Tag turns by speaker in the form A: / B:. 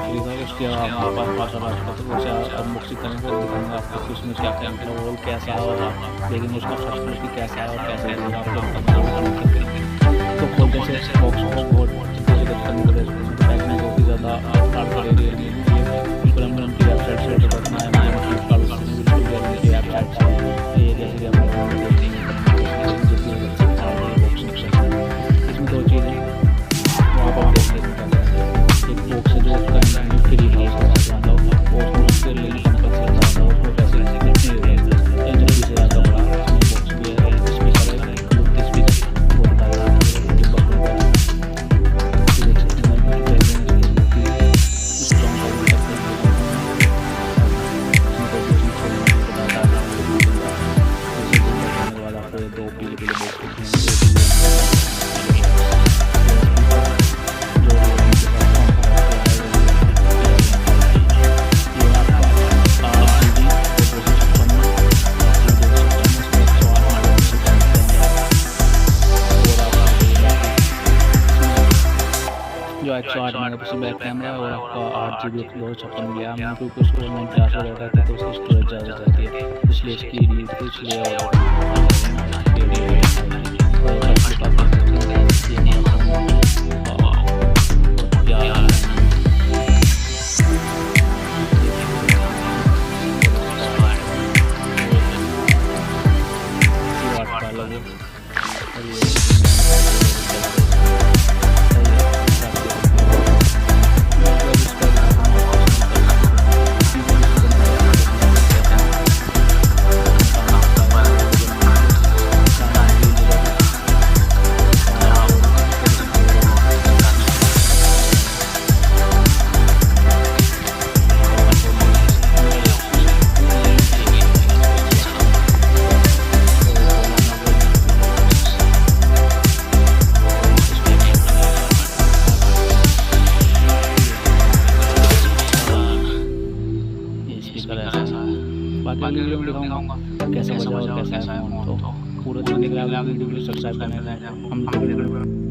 A: खरीदा, उसके हमारे पास पार्सल आ चुका था, तो उसे अनबॉक्सिंग करेंगे और दिखाऊंगा आपको कि उसमें क्या क्या मतलब ओवरऑल कैसा है और देखेंगे उसका फर्स्ट लुक कि कैसा है और कैसे लगेगा आपको बताऊंगा। तो खोलते से बॉक्स बहुत जल्दी से करने को इसमें पैकिंग बहुत ही ज़्यादा हार्ड कर रही है रियलमी की। बिल्कुल हम उनकी वेबसाइट से ऑर्डर करना है, अमेजन फ्लिपकार्ट उसमें बिल्कुल रियलमी की वेबसाइट से ये जैसे कि हम देखते हैं जल्दी हो जाता है बॉक्स। इसमें दो चीज़ें वो आप देख सकते हैं, एक बॉक्स है जो उसका फ्री है उसका और उसके लिए कंपल्सरी था उसको पैसे नहीं दे रहे, जल्दी से ज़्यादा बड़ा बॉक्स भी है, स्पीकर है, ब्लूटूथ स्पीकर बोलता है दो पीले पीले बॉक्स जो 108 मेगापिक्सल बैक कैमरा और आपका 8GB 256 ग्राम, क्योंकि उसको 49 हो जाता है तो उसकी स्टोरेज ज़्यादा जाती है, इसलिए इसकी नीड तो इसलिए बाकी वीडियो में दिखाऊंगा कैसे बजा और कैसा है फोन, तो पूरा देखने के लिए आप वीडियो को सब्सक्राइब करना है हम